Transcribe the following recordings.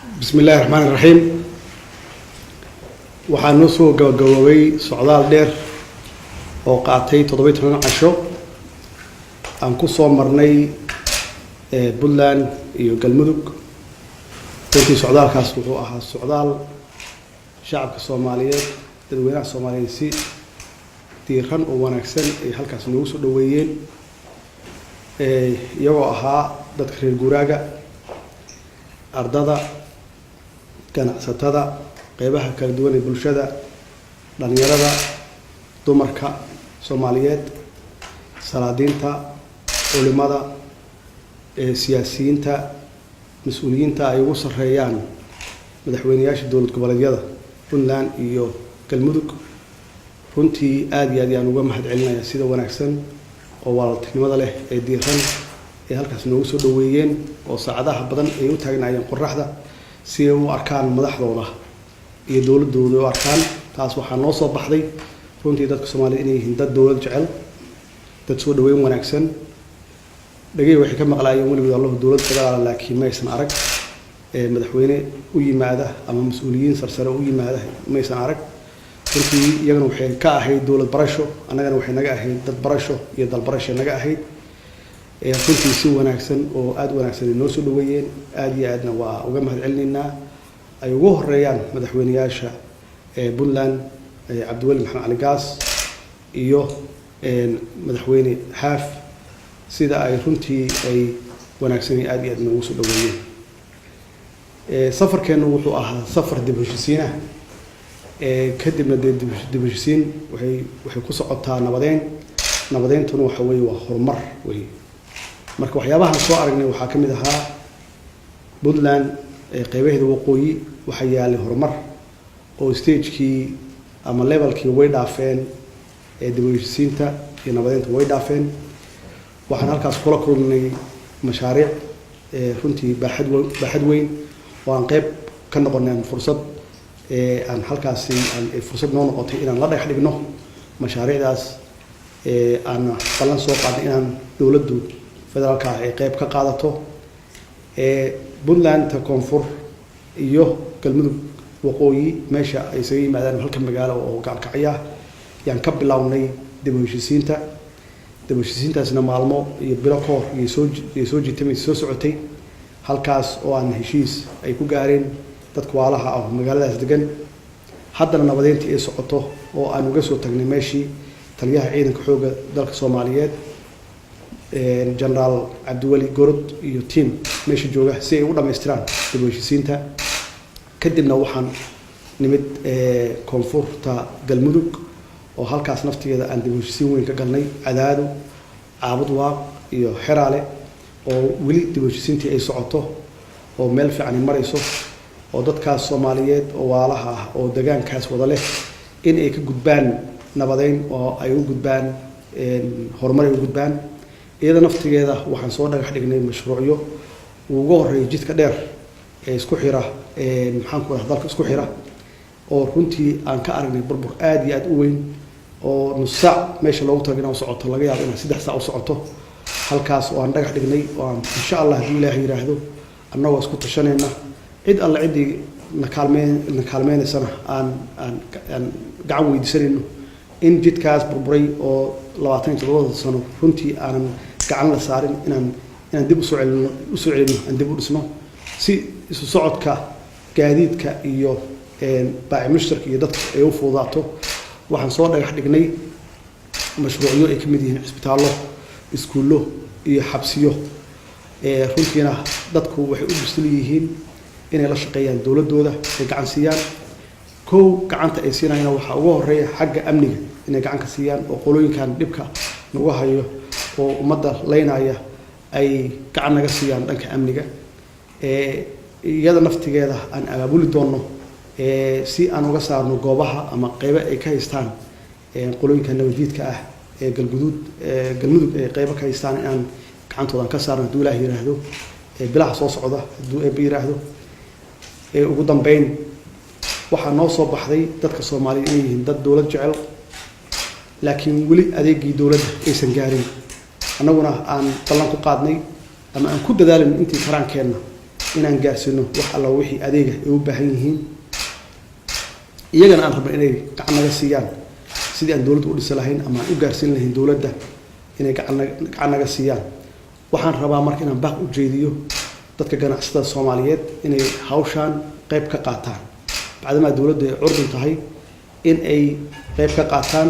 بسم الله الرحمن الرحيم. waxaan noo soo gabagaboway socdaal dheer oo qaatay 17 casho aan ku soo marnay Puntland iyo Galmudug. Intii socdaalkaas wuxuu ahaa socdaal shacabka Soomaaliyeed dadweynaha Soomaaliyeed si diiran oo wanaagsan ay halkaas noogu soo dhaweeyeen iyagoo ahaa dadka reer guuraaga ardada ganacsatada qaybaha kala duwan ee bulshada dhalinyarada dumarka Soomaaliyeed salaadiinta culimada siyaasiyiinta mas'uuliyiinta ay ugu sareeyaan madaxweynayaasha dowlad goboleedyada Puntland iyo Galmudug runtii aad iyo aad ayaan uga mahadcelinayaa sida wanaagsan oo walaaltinimada leh ee diiran ee halkaas noogu soo dhaweeyeen oo saacadaha badan ay u taagnaayeen qorraxda si ay u arkaan madaxdooda iyo dowladooda u arkaan. taas waxaa noo soo baxday runtii dadka Soomaaliyeed inay yihiin dad dowlad jecel dad soo dhaweyn wanaagsan dhagay waxay ka maqlaayeen waliba Allah dowlad federaal laakiin ma aysan arag madaxweyne u yimaada ama mas'uuliyiin sarsare u yimaada ma aysan arag. runtii iyagana waxay ka ahayd dowlad barasho annagana waxay naga ahayd dad barasho iyo dal barasho naga ahayd runtii si wanaagsan oo aad wanaagsan noo soo dhaweeyeen aad iyo aadna waa uga mahadcelinaynaa ay ugu horeeyaan madaxweynayaasha Puntland Cabdiweli Maxamed Cali Gaas iyo madaxweyne Xaaf sida ay runtii ay wanaagsan aad iyo aad noogu soo dhaweeyeen. safarkeenu wuxuu ahaa safar dib u heshiisiin kadibna dib u heshiisiin waxay ku socotaa nabadeentuna waxa weeye waa horumar weeye. marka waxyaabaha soo aragnay waxaa ka mid ahaa Puntland qaybaheeda waqooyi waxa yaalay horumar oo stage-kii ama level-kii way dhaafeen dib u heshiisiinta iyo nabadeenta way dhaafeen. waxaan halkaas kula kulnay mashaariic runtii baaxad weyn oo aan qayb ka noqonay fursad aan halkaasi fursad noo noqotay inaan la dhex dhigno mashaariicdaas aan ballan soo qaadnay inaan dowladdu federaalka ay qayb ka qaadato Puntland koonfur iyo Galmudug waqooyi meesha ay isaga yimaadaan halka magaalo oo gaalkacya yaan ka bilownay dib u heshiisiinta. dib u heshiisiintaasna maalmo iyo bilo koor iyo soo jiitay soo socotay halkaas oo aan heshiis ay ku gaareen dadka waalaha ah magaaladaas degan. haddana nabadeyntii ay socoto oo aan uga soo tagnay meeshii taliyaha ciidanka xooga dalka Soomaaliyeed General Cabdiweli Gorod iyo team meesha jooga si ay u dhameystiraan dib u heshiisiinta. kadibna waxaan nimid koonfurta Galmudug oo halkaas naftigeeda aan dib u heshiisiin weyn ka galnay Cadaado Caabud Waaq iyo Xeraale oo weli dib u heshiisiintii ay socoto oo meel fiican ay marayso oo dadkaas Soomaaliyeed oo waalaha ah oo deegaankaas wada leh in ay ka gudbaan nabadeyn oo ay u gudbaan horumar ay u gudbaan. iyada naftigeeda waxaan soo dhagax dhignay mashruucyo ugu horeeyay jidka dheer ee isku xira maxaan ku dalka isku xira oo runtii aan ka aragnay burbur aad iyo aad u weyn oo nus saac meesha loogu talagalay oo socoto laga yaabo in 3 saac u socoto halkaas oo aan dhagax dhignay oo aan insha Allah hadii Ilaahay yiraahdo annagoo isku tashanayna cid alla cidii na kaalmeenaysan aan gacan weydiisanayno in jidkaas burburay oo 27 sano runtii aanan gacan la saarin inaan dib u soo celino aan dib u dhisno si isu socodka gaadiidka iyo baaci mushtarka iyo dadka ay u fududaato. waxaan soo dhagax dhignay mashruucyo ay ka mid yihiin isbitaallo iskuullo iyo xabsiyo runtiina dadku waxay u bisil yihiin inay la shaqeeyaan dowladooda ay gacan siiyaan. gacanta ay siinayaan waxa ugu horeeya xagga amniga inay gacan ka siiyaan oo qolooyinkan dhibka nagu hayo oo ummadda leynaya ay gacan naga siiyaan dhanka amniga. iyada naftigeeda aan abaabuli doono si aan uga saarno goobaha ama qaybo ay ka haystaan qolooyinka nabaddiidka ah Galmudug ay qaybo ka haystaan inaan gacantooda ka saarno hadduu Ilaahay yiraahdo bilaha soo socda hadduu Eebbe yiraahdo. ugu dambeyn waxaa noo soo baxday dadka Soomaaliyeed inay yihiin dad dowlad jecel laakiin weli adeegii dowladda aysan gaarin annaguna aan ballan ku qaadnay ama aan ku dadaalin intii karaankeenna inaan gaarsino wax alla wixii adeega ay u baahan yihiin iyagana aan rabno inay gacan naga siiyaan sidii aan dawladda u dhisi lahayn ama aan u gaarsiin lahayn dawladda inay gacan naga siiyaan waxaan rabaa marka inaan baaq u jeediyo dadka ganacsatada Soomaaliyeed inay hawshaan qayb ka qaataan bacdama dawladda ay curdun tahay in ay qayb ka qaataan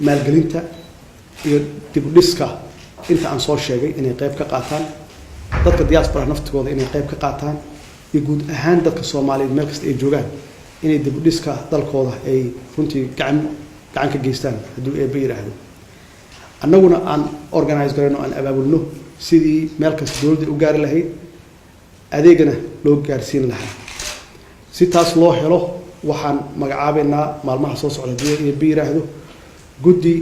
maalgelinta iyo dib u dhiska inta aan soo sheegay inay qayb ka qaataan dadka diaspora naftigooda inay qayb ka qaataan iyo guud ahaan dadka Soomaaliyeed meel kasta ay joogaan inay dib u dhiska dalkooda ay runtii gacan ka geystaan haddii ay yiraahdo annaguna aan organize garayno aan abaabulno sidii meel kasta dawladda u gaari lahayd adeegana loo gaarsiin lahaa si taas loo helo waxaan magacaabeynaa maalmaha soo socda haddii ay yiraahdo guddi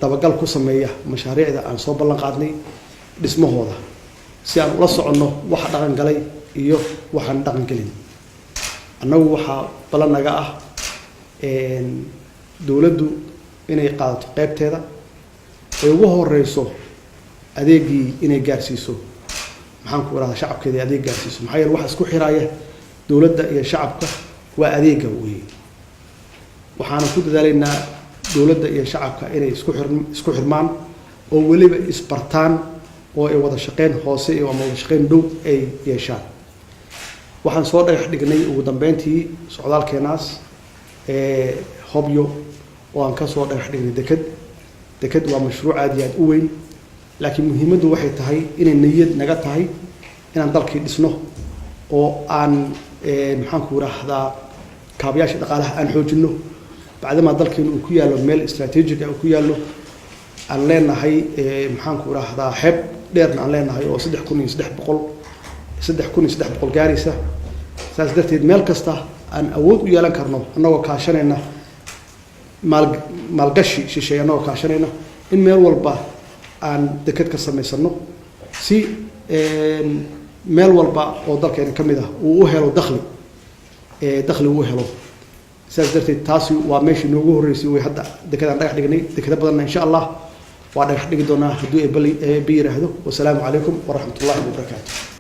dabagal ku sameeya mashaariicda aan soo ballan qaadnay dhismahooda si aan ula soconno waxa dhaqan galay iyo waxaan dhaqan galin annagu waxaa ballan naga ah dawladdu inay qaadato qaybteeda ay ugu horeyso adeegii inay gaarsiiso maxaan ku iraahdaa shacabkeeda adeeg gaarsiiso maxaa yeelay waxa isku xiraaya dawladda iyo shacabka waa adeega weeye waxaan ku dadaalaynaa dawladda iyo shacabka inay isku xirmaan oo waliba isbartaan oo ay wada shaqeyn hoose iyo ama wada shaqeyn dhow ay yeeshaan waxaan soo dhagax dhignay ugu dambeyntii socdaalkeenaas hobyo oo aan ka soo dhagax dhignay deked waa mashruuc aad iyo aad u weyn laakiin muhiimaddu waxay tahay inay niyad naga tahay inaan dalkii dhisno oo aan maxaan ku raahdaa kaabayaasha dhaqaalaha aan xoojino bacdama dalkeenu uu ku yaalo meel istaraatiijig ah uu ku yaalo aan leenahay maxaan ku raahdaa xeeb dheerna aan leenahay oo 3,300 gaaraysa saas darteed meel kasta aan awood u yeelan karno annagoo kaashanayna maalgashi shisheeye annagoo kaashanayna in meel walba aan deked ka samaysano si meel walba oo dalkeena ka mid ah uu u helo dakhli uu helo saas darteed taasi waa meeshii noogu horeysay way hadda dekedaan dhagax dhignay dekeda badanna insha Allah waa dhagax dhigi doonaa haddii ay yiraahdo wasalaamu calaykum waraxmatullaahi wabarakaatuh